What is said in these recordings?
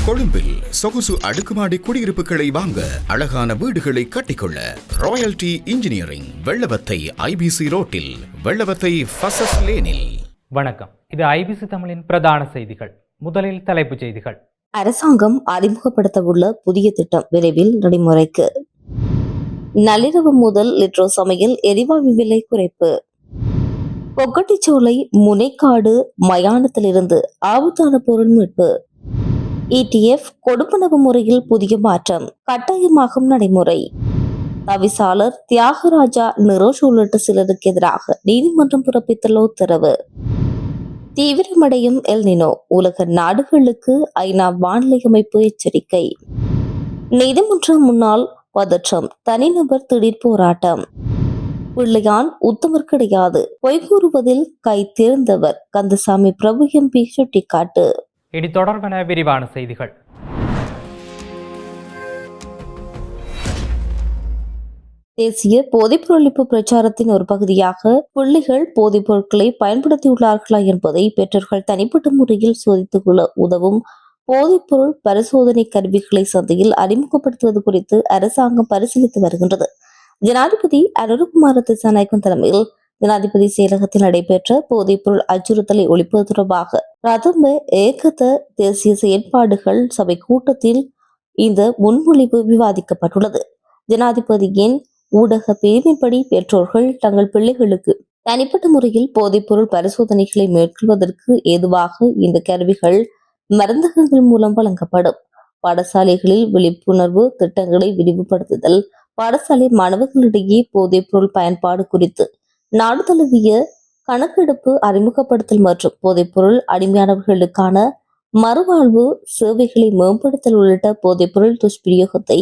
கொழும்பில் சொகுசு அடுக்குமாடி குடியிருப்புகளை வாங்க, அழகான வீடுகளை கட்டிக்கொள்ள ராயல்டி இன்ஜினியரிங், வெள்ளவத்தை ஐபிசி ரோட்டில், வெள்ளவத்தை ஃபசஸ் லேனில். வணக்கம், இது ஐபிசி தமிழின் பிரதான செய்திகள். முதலில் தலைப்புச் செய்திகள். அரசாங்கம் அறிமுகப்படுத்தவுள்ள புதிய திட்டம் விரைவில் நடைமுறைக்கு. நள்ளிரவு முதல் லிட்ரோ சமையல் எரிவாயு விலை குறைப்பு. பொக்கட்டிச்சோலை முனைக்காடு மயானத்திலிருந்து ஆபத்தான பொருள் மீட்பு. ETF கொடுப்பனவு முறையில் புதிய மாற்றம் கட்டாயமாகும் நடைமுறை. தவிசாளர் தியாகராஜா நிரோஷ் உள்ளிட்ட சிலருக்கு எதிராக நீதிமன்றம் பிறப்பித்துள்ள உத்தரவு. தீவிரமடையும் எல்னினோ, உலக நாடுகளுக்கு ஐநா வானிலை அமைப்பு எச்சரிக்கை. நீதிமன்றம் முன்னால் பதற்றம், தனிநபர் திடீர் போராட்டம். பிள்ளையான் உத்தமர் கிடையாது, பொய் கூறுவதில் கை தேர்ந்தவர் கந்தசாமி பிரபு MP சுட்டிக்காட்டு. இனி தொடர்பான விரிவான செய்திகள். தேசிய போதைப்பொருள் ஒழிப்பு பிரச்சாரத்தின் ஒரு பகுதியாக பிள்ளைகள் போதைப் பொருட்களை பயன்படுத்தியுள்ளார்களா என்பதை பெற்றோர்கள் தனிப்பட்ட முறையில் சோதித்துக் கொள்ள உதவும் போதைப்பொருள் பரிசோதனை கருவிகளை சந்தையில் அறிமுகப்படுத்துவது குறித்து அரசாங்கம் பரிசீலித்து வருகின்றது. ஜனாதிபதி அனுரகுமார திசாநாயக்கன் தலைமையில் ஜனாதிபதி செயலகத்தில் நடைபெற்ற போதைப்பொருள் அச்சுறுத்தலை ஒழிப்பது தொடர்பாக பிரதம ஏகத தேசிய செயற்பாடுகள் சபை கூட்டத்தில் இந்த முன்மொழிவு விவாதிக்கப்பட்டுள்ளது. ஜனாதிபதியின் ஊடக பிரிவின்படி பெற்றோர்கள் தங்கள் பிள்ளைகளுக்கு தனிப்பட்ட முறையில் போதைப்பொருள் பரிசோதனைகளை மேற்கொள்வதற்கு ஏதுவாக இந்த கருவிகள் மருந்தகங்கள் மூலம் வழங்கப்படும். பாடசாலைகளில் விழிப்புணர்வு திட்டங்களை விரிவுபடுத்துதல், பாடசாலை மாணவர்களிடையே போதைப்பொருள் பயன்பாடு குறித்து நாடு தழுவிய கணக்கெடுப்பு அறிமுகப்படுத்தல் மற்றும் போதைப்பொருள் அடிமையானவர்களுக்கான மறுவாழ்வு சேவைகளை மேம்படுத்தல் உள்ளிட்ட போதைப்பொருள் துஷ்பிரயோகத்தை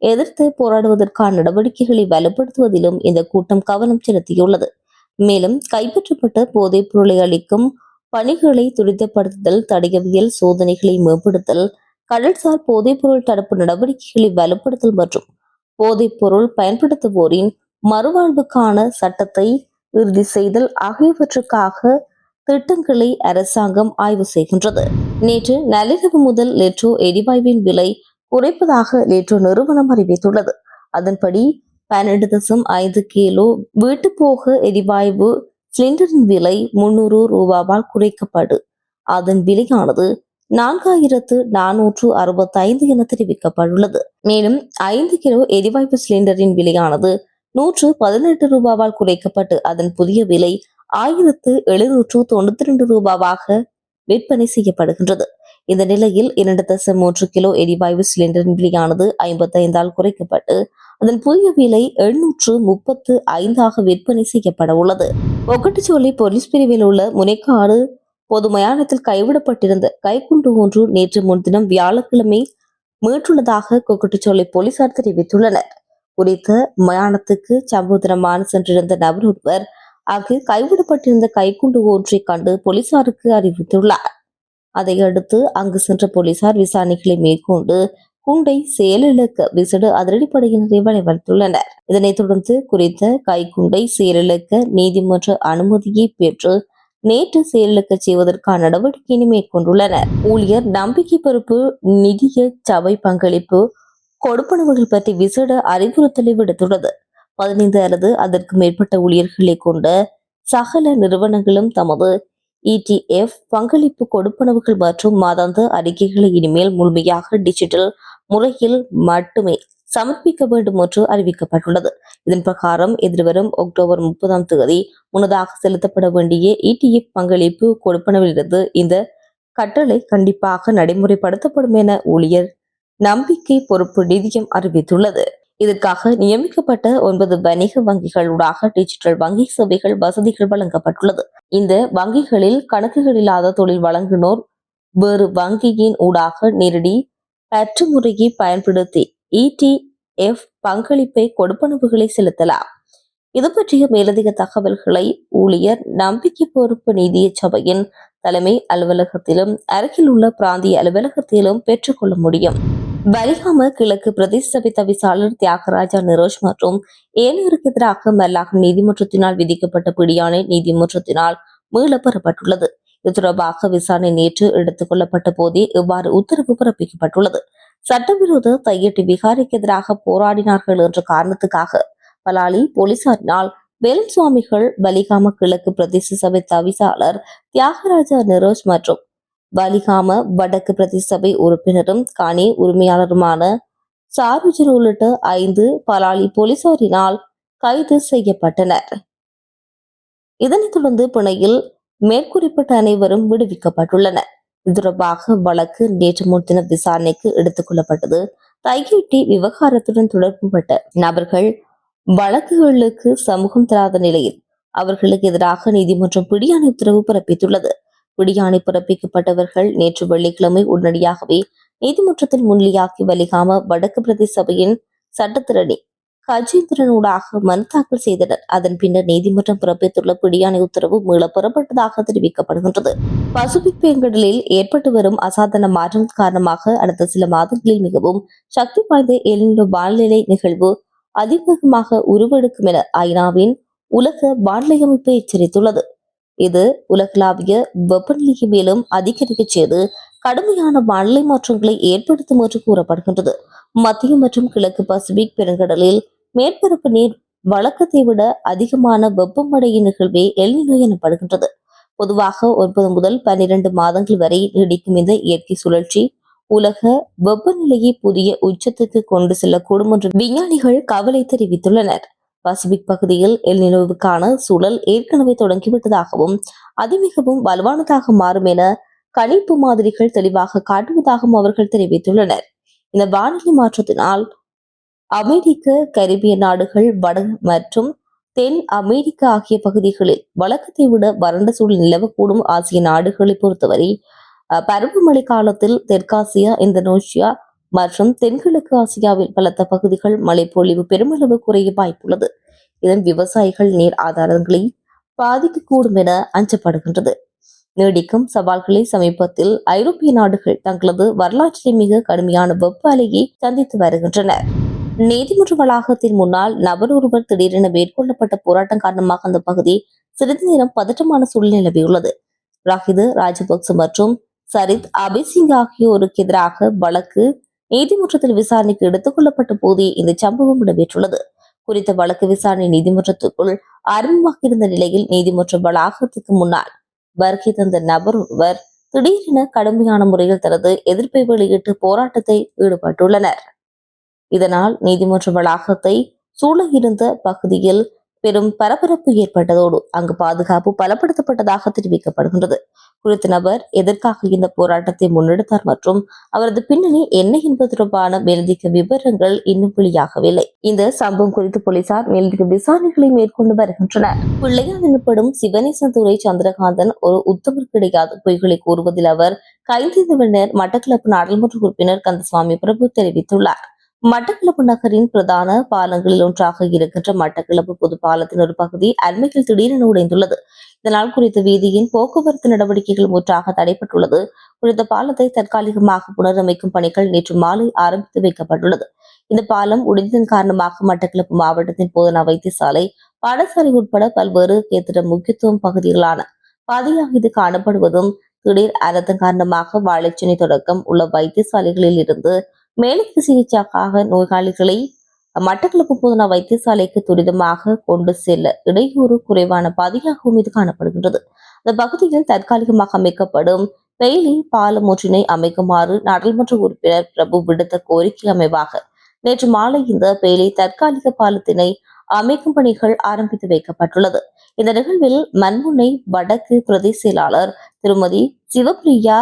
எதிர்த்து போராடுவதற்கான நடவடிக்கைகளை வலுப்படுத்துவதிலும் இந்த கூட்டம் கவனம் செலுத்தியுள்ளது. மேலும் கைப்பற்றப்பட்ட போதைப் பொருளை அளிக்கும் பணிகளை துரிதப்படுத்துதல், தடயவியல் சோதனைகளை மேம்படுத்தல், கடல்சார் போதைப்பொருள் தடுப்பு நடவடிக்கைகளை வலுப்படுத்தல் மற்றும் போதைப்பொருள் பயன்படுத்துவோரின் மறுவாழ்வுக்கான சட்டத்தை இறுதி செய்தல் ஆகியவற்றுக்காக திட்டங்களை அரசாங்கம் ஆய்வு செய்கின்றது. நேற்று நள்ளிரவு முதல் லிட்ரோ எரிவாயுவின் விலை குறைப்பதாக லிட்ரோ நிறுவனம் அறிவித்துள்ளது. அதன்படி 12.5 கிலோ வீட்டுப்போக எரிவாயு சிலிண்டரின் விலை 300 ரூபாவால் குறைக்கப்படு. அதன் விலையானது 4465 என தெரிவிக்கப்பட்டுள்ளது. மேலும் 5 கிலோ எரிவாயு சிலிண்டரின் விலையானது 118 ரூபாவால் குறைக்கப்பட்டு அதன் புதிய விலை 1792 ரூபாவாக விற்பனை செய்யப்படுகின்றது. இந்த நிலையில் 2.3 கிலோ எரிவாயு சிலிண்டரின் விலையானது 55ஆல் குறைக்கப்பட்டு அதன் புதிய விலை 735 விற்பனை செய்யப்பட உள்ளது. பொக்கட்டிச்சோலை போலீஸ் பிரிவில் உள்ள முனைக்காடு பொது மயானத்தில் கைவிடப்பட்டிருந்த கைக்குண்டு ஒன்று நேற்று முன்தினம் வியாழக்கிழமை மீட்டுள்ளதாக கொக்கட்டிச்சோலை போலீசார் தெரிவித்துள்ளனர். குறித்த மயானத்துக்கு சம்பவ தினமான சென்றிருந்த நபர் ஒருவர் அங்கு கைவிடப்பட்டிருந்த கைக்குண்டு ஒன்றை கண்டு போலீசாருக்கு அறிவித்துள்ளார். அதையடுத்து அங்கு சென்ற போலீசார் விசாரணைகளை மேற்கொண்டு குண்டை செயலிழக்க விசேட அதிரடிப்படையினரை வழிவகுத்துள்ளனர். இதனைத் தொடர்ந்து குறித்த கைக்குண்டை செயலிழக்க நீதிமன்ற அனுமதியை பெற்று நேற்று செயலிழக்க செய்வதற்கான நடவடிக்கையினை மேற்கொண்டுள்ளனர். ஊழியர் நம்பிக்கை பொறுப்பு நிதிய சபை பங்களிப்பு கொடுப்பனவுகள் பற்றி விசேட அறிவுறுத்தலை விடுத்துள்ளது. 15 அல்லது அதற்கு மேற்பட்ட ஊழியர்களை கொண்ட சகல நிறுவனங்களும் தமது ETF பங்களிப்பு கொடுப்பனவுகள் மற்றும் மாதாந்த அறிக்கைகளை இனிமேல் முழுமையாக டிஜிட்டல் முறையில் மட்டுமே சமர்ப்பிக்க வேண்டும் என்று அறிவிக்கப்பட்டுள்ளது. இதன் பிரகாரம் எதிர்வரும் அக்டோபர் 30 முன்னதாக செலுத்தப்பட வேண்டிய ETF பங்களிப்பு கொடுப்பனவிலிருந்து இந்த கட்டளை கண்டிப்பாக நடைமுறைப்படுத்தப்படும் என ஊழியர் நம்பிக்கை பொறுப்பு நிதியம் அறிவித்துள்ளது. இதற்காக நியமிக்கப்பட்ட 9 வணிக வங்கிகளூடாக டிஜிட்டல் வங்கி சேவைகள் வசதிகள் வழங்கப்பட்டுள்ளது. இந்த வங்கிகளில் கணக்குகள் இல்லாத தொழில் வழங்குனோர் வேறு வங்கியின் ஊடாக நேரடி பற்று முறையை பயன்படுத்தி ETF பங்களிப்பை கொடுப்பனவுகளை செலுத்தலாம். இது பற்றிய மேலதிக தகவல்களை ஊழியர் நம்பிக்கை பொறுப்பு நிதிய சபையின் தலைமை அலுவலகத்திலும் அருகில் உள்ள பிராந்திய அலுவலகத்திலும் பெற்றுக்கொள்ள முடியும். பலிகாம கிழக்கு பிரதேச சபை தவிசாளர் தியாகராஜா நிரோஷ் மற்றும் ஏனையோருக்கு எதிராக மல்லாகம் நீதிமன்றத்தினால் விதிக்கப்பட்ட பிடியாணை நீதிமன்றத்தினால் மீள பெறப்பட்டுள்ளது. இது தொடர்பாக விசாரணை நேற்று எடுத்துக் கொள்ளப்பட்ட போதே இவ்வாறு உத்தரவு பிறப்பிக்கப்பட்டுள்ளது. சட்டவிரோத தையட்டி விகாரிக்கு எதிராக போராடினார்கள் என்ற காரணத்துக்காக பலாலி போலீசாரினால் வேலுசுவாமிகள் வலிகாம கிழக்கு பிரதேச சபை தவிசாளர் தியாகராஜா நிரோஜ் மற்றும் வலிகாம வடக்கு பிரதேச சபை உறுப்பினரும் காணி உரிமையாளருமான சாருஜன் உள்ளிட்ட 5 பலாலி போலீசாரினால் கைது செய்யப்பட்டனர். இதனைத் தொடர்ந்து பிணையில் மேற்குறிப்பிட்ட அனைவரும் விடுவிக்கப்பட்டுள்ளனர். இது தொடர்பாக வழக்கு நேற்று முன்தினம் விசாரணைக்கு எடுத்துக் கொள்ளப்பட்டது. தையட்டி விவகாரத்துடன் தொடர்புபட்ட நபர்கள் வழக்குகளுக்கு சமூகம் தராத நிலையில் அவர்களுக்கு எதிராக நீதிமன்றம் பிடியாணை உத்தரவு பிறப்பித்துள்ளது. பிடியாணை பிறப்பிக்கப்பட்டவர்கள் நேற்று வெள்ளிக்கிழமை உடனடியாகவே நீதிமன்றத்தில் முன்னிலையாகி வலிகாம வடக்கு பிரதேச சபையின் சட்டத்திரணி கஜேந்திரனூடாக மனு தாக்கல் செய்தனர். அதன் பின்னர் நீதிமன்றம் பிறப்பித்துள்ள பிடியாணை உத்தரவு மீள பெறப்பட்டதாக தெரிவிக்கப்படுகின்றது. பசிபிக் பெருங்கடலில் ஏற்பட்டு வரும் அசாதாரண மாற்றம் காரணமாக அடுத்த சில மாதங்களில் மிகவும் சக்தி வாய்ந்த எல்னினோ வானிலை நிகழ்வு அதிவேகமாக உருவெடுக்கும் என ஐநாவின் உலக வானிலை அமைப்பு எச்சரித்துள்ளது. இது உலகளாவிய வெப்பநிலையை மேலும் அதிகரிக்க செய்து கடுமையான வானிலை மாற்றங்களை ஏற்படுத்தும் என்று கூறப்படுகின்றது. மத்திய மற்றும் கிழக்கு பசிபிக் பெருங்கடலில் மேற்பரப்பு நீர் வழக்கத்தை விட அதிகமான வெப்பமடையும் நிகழ்வே எல்னினோ எனப்படுகின்றது. பொதுவாக 9 முதல் 12 மாதங்கள் வரை நீடிக்கும் இந்த இயற்கை சுழற்சி உலக வெப்பநிலையை புதிய உச்சத்துக்கு கொண்டு செல்லக்கூடும் என்று விஞ்ஞானிகள் கவலை தெரிவித்துள்ளனர். பசிபிக் பகுதியில் எல்னினோவுக்கான சூழல் ஏற்கனவே தொடங்கிவிட்டதாகவும் அது மிகவும் வலுவானதாக மாறும் என கணிப்பு மாதிரிகள் தெளிவாக காட்டுவதாகவும் அவர்கள் தெரிவித்துள்ளனர். இந்த வானிலை மாற்றத்தினால் அமெரிக்க கரிபிய நாடுகள் வட மற்றும் தென் அமெரிக்கா ஆகிய பகுதிகளில் வழக்கத்தை விட வறண்ட சூழல் நிலவக்கூடும். ஆசிய நாடுகளை பொறுத்தவரை பருவமழை காலத்தில் தெற்காசியா, இந்தோனேஷியா மற்றும் தென்கிழக்கு ஆசியாவில் பலத்த பகுதிகள் மழைப்பொழிவு பெருமளவு குறைய வாய்ப்புள்ளது. இதன் விவசாயிகள் நீர் ஆதாரங்களை பாதிக்கக்கூடும் என அஞ்சப்படுகின்றது. நீடிக்கும் சவால்களை சமீபத்தில் ஐரோப்பிய நாடுகள் தங்களது வரலாற்றிலே மிக கடுமையான வெப்ப அலையை சந்தித்து வருகின்றனர். நீதிமன்ற வளாகத்தின் முன்னால் நபர் ஒருவர் திடீரென மேற்கொள்ளப்பட்ட போராட்டம் காரணமாக அந்த பகுதி சிறிது நேரம் பதற்றமான சூழல் நிலவியுள்ளது. ராஹிது ராஜபக்ச மற்றும் சரித் அபிசிங் ஆகியோருக்கு எதிராக வழக்கு நீதிமன்றத்தில் விசாரணைக்கு எடுத்துக் கொள்ளப்பட்ட போதே இந்த சம்பவம் இடம்பெற்றுள்ளது. குறித்த வழக்கு விசாரணை நீதிமன்றத்துக்குள் ஆரம்பமாகியிருந்த நிலையில் நீதிமன்ற வளாகத்துக்கு முன்னால் வருகை தந்த நபர் ஒருவர் திடீரென கடுமையான முறையில் தனது எதிர்ப்பை வெளியிட்டு போராட்டத்தை ஈடுபட்டுள்ளனர். இதனால் நீதிமன்ற வளாகத்தை சூழ இருந்த பகுதியில் பெரும் பரபரப்பு ஏற்பட்டதோடு அங்கு பாதுகாப்பு பலப்படுத்தப்பட்டதாக தெரிவிக்கப்படுகின்றது. குறித்த நபர் எதற்காக இந்த போராட்டத்தை முன்னெடுத்தார் மற்றும் அவரது பின்னணி என்ன என்பது தொடர்பான மேலதிக விவரங்கள் இன்னும் வெளியாகவில்லை. இந்த சம்பவம் குறித்து போலீசார் மேலதிக விசாரணைகளை மேற்கொண்டு வருகின்றனர். பிள்ளையார் எனப்படும் சிவனேசதுரை சந்திரகாந்தன் ஒரு உத்தமர் கிடையாது பொய்களை கூறுவதில் அவர் கைதேர்ந்தவர் மட்டக்களப்பு நாடாளுமன்ற உறுப்பினர் கந்தசுவாமி பிரபு தெரிவித்துள்ளார். மட்டக்களப்பு நகரின் பிரதான பாலங்களில் ஒன்றாக இருக்கின்ற மட்டக்களப்பு பொது பாலத்தின் ஒரு பகுதி அண்மையில் திடீரென உடைந்துள்ளது. இதனால் குறித்த வீதியின் போக்குவரத்து நடவடிக்கைகள் முற்றாக தடைப்பட்டுள்ளது. குறித்த பாலத்தை தற்காலிகமாக புனரமைக்கும் பணிகள் நேற்று மாலை ஆரம்பித்து வைக்கப்பட்டுள்ளது. இந்த பாலம் உடைந்ததன் காரணமாக மட்டக்களப்பு மாவட்டத்தின் போதனா வைத்தியசாலை, பாடசாலை உட்பட பல்வேறு கேத்திர முக்கியத்துவம் பகுதிகளான பாதையாக இது காணப்படுவதும் திடீர் அனர்த்தம் காரணமாக வாழைச்சேனை தொடக்கம் உள்ள வைத்தியசாலைகளில் இருந்து மேலுக்கு சிகிச்சைக்காக நோயாளிகளை மட்டக்களப்பு போதனா வைத்தியசாலைக்கு துரிதமாக கொண்டு செல்ல இடையூறு குறைவான பாதையாகவும் இது காணப்படுகின்றது. அந்த பகுதியில் தற்காலிகமாக அமைக்கப்படும் பெயிலி பாலம் ஒன்றினை அமைக்குமாறு நாடாளுமன்ற உறுப்பினர் பிரபு விடுத்த கோரிக்கை அமைவாக நேற்று மாலை இந்த பெயிலி தற்காலிக பாலத்தினை அமைக்கும் பணிகள் ஆரம்பித்து வைக்கப்பட்டுள்ளது. இந்த நிகழ்வில் மண்முனை வடக்கு பிரதேச செயலாளர் திருமதி சிவபிரியா,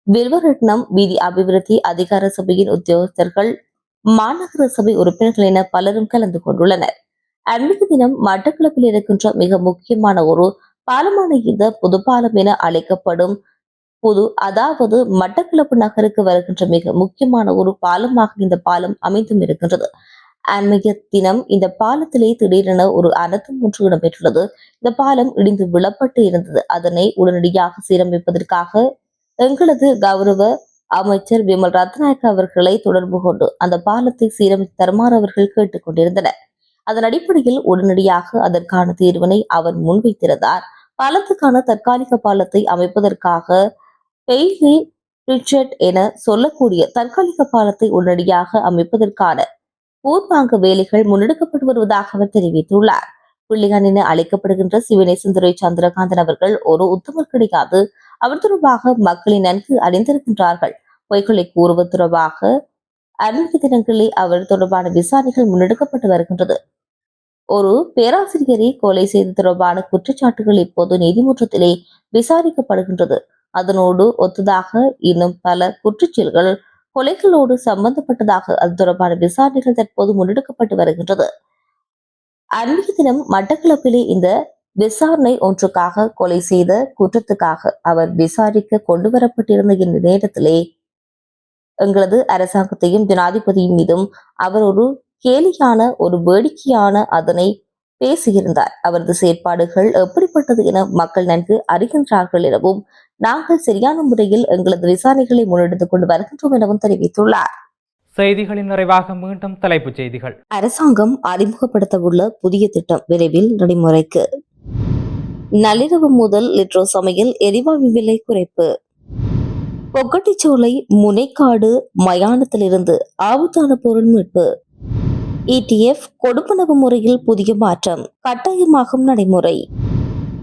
வில்வரட்னம் வீதி அபிவிருத்தி அதிகார சபையின் உத்தியோகஸ்தர்கள், மாநகர சபை உறுப்பினர்கள் என பலரும் கலந்து கொண்டுள்ளனர். அன்றைய தினம் மட்டக்களப்பில் இருக்கின்ற மிக முக்கியமான ஒரு பாலமான இந்த பொது பாலம் என அழைக்கப்படும் அதாவது மட்டக்களப்பு நகருக்கு வருகின்ற மிக முக்கியமான ஒரு பாலமாக இந்த பாலம் அமைந்தும் இருக்கின்றது. அன்றைய தினம் இந்த பாலத்திலே திடீரென ஒரு அனர்த்தம் ஒன்று இடம்பெற்றுள்ளது. இந்த பாலம் இடிந்து விழப்பட்டு இருந்தது. அதனை உடனடியாக சீரமைப்பதற்காக எங்களது கௌரவ அமைச்சர் விமல் ரத்நாயக்க அவர்களை தொடர்பு கொண்டு அந்த பாலத்தை சீரமைத்து தருமாறு அவர்கள் கேட்டுக் கொண்டிருந்தனர். அதன் அடிப்படையில் உடனடியாக அதற்கான தீர்வினை அவர் முன்வைத்திருந்தார். பாலத்துக்கான தற்காலிக பாலத்தை அமைப்பதற்காக பெய்லி ரிச்சர்ட் என சொல்லக்கூடிய தற்காலிக பாலத்தை உடனடியாக அமைப்பதற்கான பூர்வாங்க வேலைகள் முன்னெடுக்கப்பட்டு வருவதாக அவர் தெரிவித்துள்ளார். பிள்ளையான் என அழைக்கப்படுகின்ற சிவனேசந்துரை சந்திரகாந்தன் அவர்கள் ஒரு உத்தமர் கிடையாது. அவர் தொடர்பாக மக்களை நன்கு அறிந்திருக்கின்றார்கள். பொய்களை கூறுவது தொடர்பாக 60 தினங்களில் அவர் தொடர்பான விசாரணைகள் முன்னெடுக்கப்பட்டு வருகின்றது. ஒரு பேராசிரியரை கொலை செய்த தொடர்பான குற்றச்சாட்டுகள் இப்போது நீதிமன்றத்திலே விசாரிக்கப்படுகின்றது. அதனோடு ஒத்ததாக இன்னும் பல குற்றச்செயல்கள் கொலைகளோடு சம்பந்தப்பட்டதாக அது தொடர்பான விசாரணைகள் தற்போது முன்னெடுக்கப்பட்டு வருகின்றது. அன்றைய தினம் மட்டக்களப்பிலே இந்த விசாரணை ஒன்றுக்காக கொலை செய்த குற்றத்துக்காக அவர் விசாரிக்க கொண்டு வரப்பட்டிருந்த இந்த நேரத்திலே எங்களது அரசாங்கத்தையும் ஜனாதிபதியின் மீதும் அவர் ஒரு கேலியான ஒரு வேடிக்கையான அதனை பேசியிருந்தார். அவரது செயற்பாடுகள் எப்படிப்பட்டது என மக்கள் நன்கு அறிகின்றார்கள் எனவும் நாங்கள் சரியான முறையில் எங்களது விசாரணைகளை முன்னெடுத்துக் கொண்டு வருகின்றோம் எனவும் தெரிவித்துள்ளார். செய்திகளின் நிறைவாக மீண்டும் தலைப்புச் செய்திகள். அரசாங்கம் அறிமுகப்படுத்தவுள்ள புதிய திட்டம் விரைவில் நடைமுறைக்கு. நள்ளிரவு முதல் லிட்ரோ சமையல் எரிவாயு விலை குறைப்பு. பொக்கட்டிச்சோலை முனைக்காடு மயானத்திலிருந்து ஆபத்தான பொருள் மீட்பு. ETF கொடுப்பனவு முறையில் புதிய மாற்றம் கட்டாயமாகும் நடைமுறை.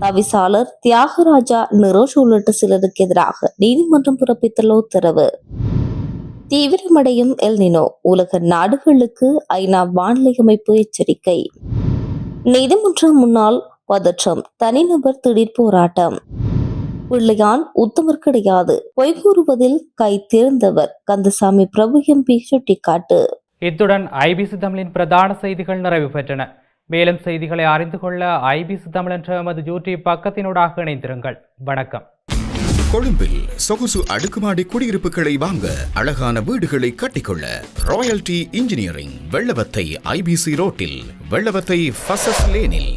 தவிசாளர் தியாகராஜா நிரோஷ் உள்ளிட்ட சிலருக்கு எதிராக நீதிமன்றம் பிறப்பித்துள்ள உத்தரவு. தீவிரமடையும் எல்னினோ உலக நாடுகளுக்கு ஐநா வானிலை அமைப்பு எச்சரிக்கை. நீதிமன்றம் முன்னால் பதற்றம், தனிநபர் திடீர் போராட்டம். பிள்ளையான் உத்தமர் கிடையாது, பொய் கூறுவதில் கை தேர்ந்தவர் கந்தசாமி பிரபு MP சுட்டிக்காட்டு. இத்துடன் IBC தமிழின் பிரதான செய்திகள் நிறைவு பெற்றன. மேலும் செய்திகளை அறிந்து கொள்ள IBC தமிழ் என்ற எமது யூடியூப் பக்கத்தினூடாக இணைந்திருங்கள். வணக்கம். கொழும்பில் சொகுசு அடுக்குமாடி குடியிருப்புகளை வாங்க, அழகான வீடுகளை கட்டிக்கொள்ள ராயல்டி இன்ஜினியரிங் வெள்ளவத்தை IBC ரோட்டில், வெள்ளவத்தை ஃபசஸ் லேனில்.